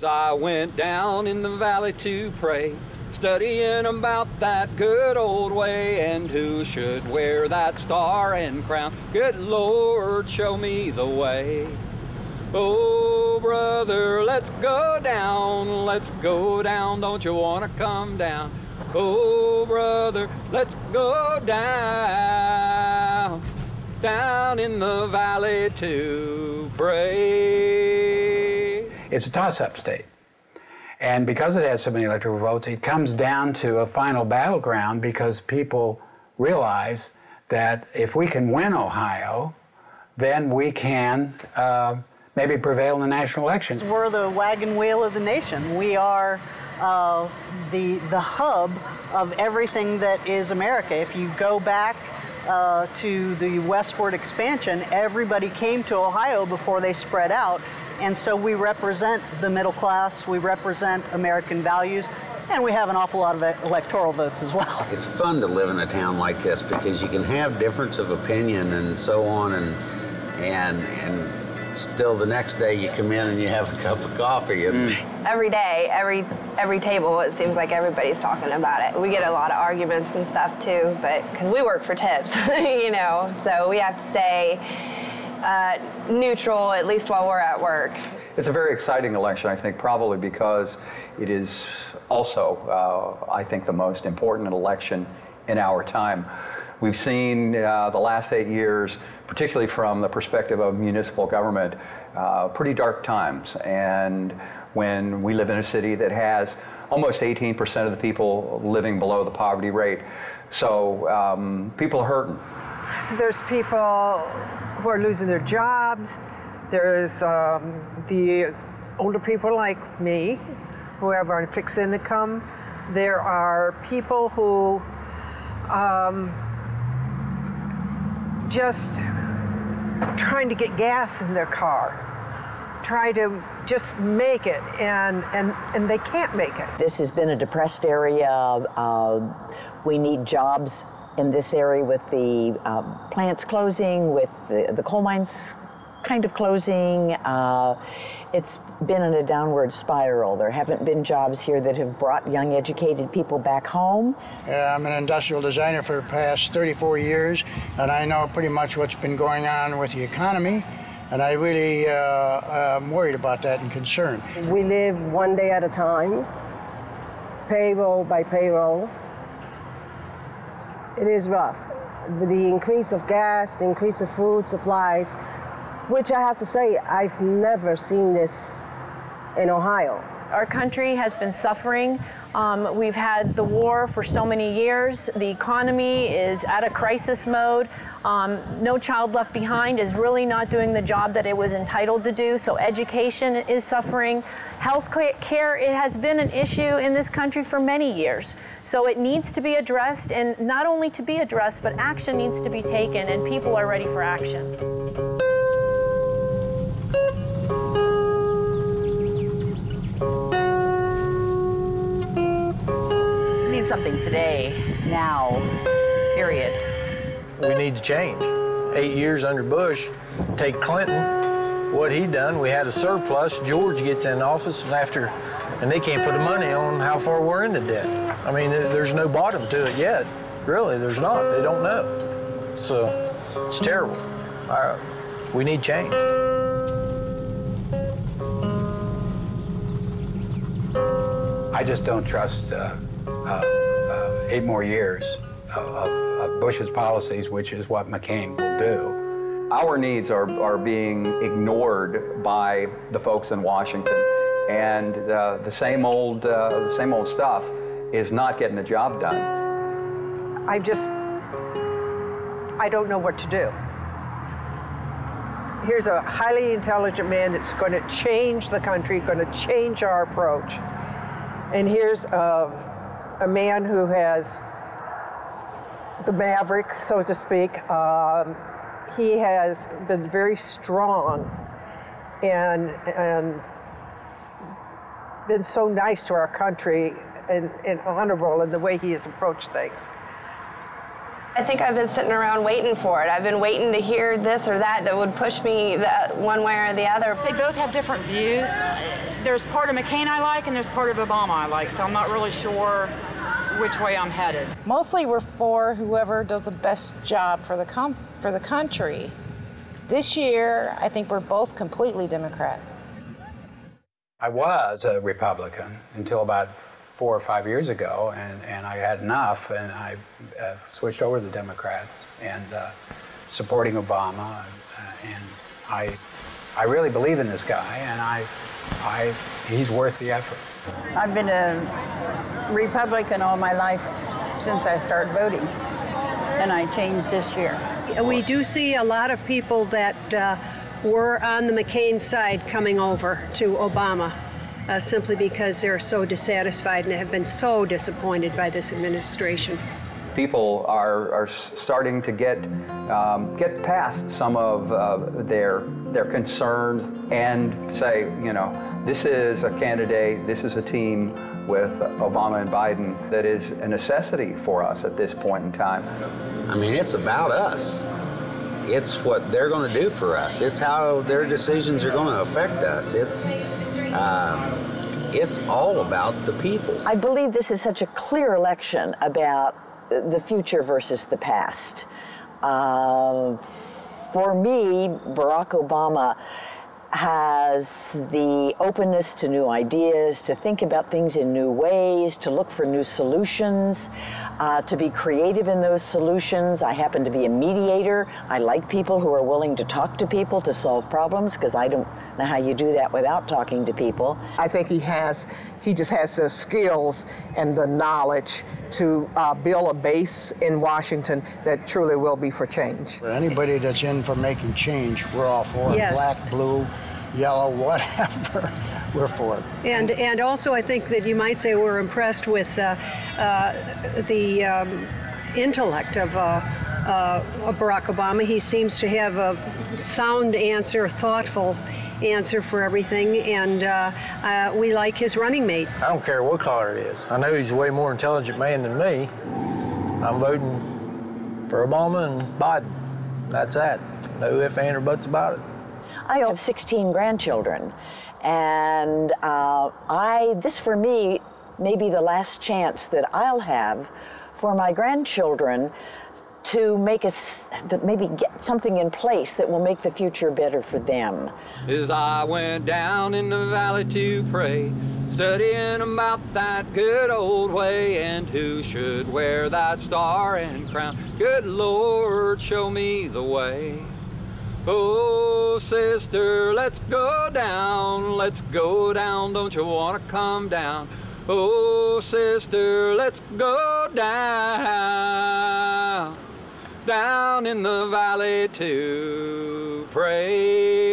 I went down in the valley to pray, studying about that good old way, and who should wear that star and crown. Good Lord, show me the way. Oh, brother, let's go down, don't you want to come down? Oh, brother, let's go down in the valley to pray. It's a toss-up state. And because it has so many electoral votes, it comes down to a final battleground because people realize that if we can win Ohio, then we can maybe prevail in the national elections. We're the wagon wheel of the nation. We are the hub of everything that is America. If you go back to the westward expansion, everybody came to Ohio before they spread out. And so we represent the middle class, we represent American values, and we have an awful lot of electoral votes as well. It's fun to live in a town like this because you can have difference of opinion and so on, and still the next day you come in and you have a cup of coffee. And every day, every table, it seems like everybody's talking about it. We get a lot of arguments and stuff too, but because we work for tips, you know, so we have to stay neutral, at least while we're at work. It's a very exciting election, I think, probably because it is also, I think, the most important election in our time. We've seen the last 8 years, particularly from the perspective of municipal government, pretty dark times. And when we live in a city that has almost 18% of the people living below the poverty rate, so people are hurting. There's people who are losing their jobs. There's the older people like me who have a fixed income. There are people who just trying to get gas in their car, try to just make it, and they can't make it. This has been a depressed area. We need jobs in this area with the plants closing, with the coal mines kind of closing. It's been in a downward spiral. There haven't been jobs here that have brought young, educated people back home. I'm an industrial designer for the past 34 years, and I know pretty much what's been going on with the economy, and I really am worried about that and concerned. We live one day at a time, payroll by payroll. It is rough. The increase of gas, the increase of food supplies, which I have to say, I've never seen this in Ohio. Our country has been suffering. We've had the war for so many years. The economy is at a crisis mode. No Child Left Behind is really not doing the job that it was entitled to do, so education is suffering. Health care, it has been an issue in this country for many years. So it needs to be addressed, and not only to be addressed, but action needs to be taken, and people are ready for action. Something today, now, period. We need to change. 8 years under Bush, take Clinton, what he done, we had a surplus. George gets in office and they can't put the money on how far we're into debt. I mean, there's no bottom to it yet. Really, there's not. They don't know. So, it's terrible. We need change. I just don't trust 8 more years of Bush's policies, which is what McCain will do. Our needs are being ignored by the folks in Washington, and the same old stuff is not getting the job done. I don't know what to do. Here's a highly intelligent man that's going to change the country, going to change our approach. And here's a man who has the maverick, so to speak. He has been very strong and been so nice to our country and honorable in the way he has approached things. I think I've been sitting around waiting for it. I've been waiting to hear this or that would push me one way or the other. They both have different views. there's part of McCain I like and there's part of Obama I like, so I'm not really sure which way I'm headed. Mostly we're for whoever does the best job for the country. This year, I think we're both completely Democrat. I was a Republican until about 4 or 5 years ago, and I had enough, and I switched over to the Democrats and supporting Obama, and I really believe in this guy, and he's worth the effort. I've been a Republican all my life since I started voting, and I changed this year. We do see a lot of people that were on the McCain side coming over to Obama simply because they're so dissatisfied and have been so disappointed by this administration. People are starting to get past some of their concerns and say, you know, this is a candidate, this is a team with Obama and Biden that is a necessity for us at this point in time. I mean, it's about us. It's what they're going to do for us. It's how their decisions are going to affect us. It's all about the people. I believe this is such a clear election about the future versus the past. For me, Barack Obama has the openness to new ideas, to think about things in new ways, to look for new solutions, to be creative in those solutions. I happen to be a mediator. I like people who are willing to talk to people to solve problems, because I don't know how you do that without talking to people. I think he just has the skills and the knowledge to build a base in Washington that truly will be for change. For anybody that's in for making change, we're all for it. Yes. Black, blue, yellow, whatever, we're for it. And also I think that you might say we're impressed with the intellect of Barack Obama. He seems to have a sound answer, thoughtful answer for everything, and we like his running mate. I don't care what color it is. I know he's a way more intelligent man than me. I'm voting for Obama and Biden. That's that. No ifs, ands, or buts about it. I have 16 grandchildren, and this for me may be the last chance that I'll have for my grandchildren to maybe get something in place that will make the future better for them. As I went down in the valley to pray, studying about that good old way, and who should wear that star and crown. Good Lord, show me the way. Oh, sister, let's go down, don't you want to come down? Oh, sister, let's go down in the valley to pray.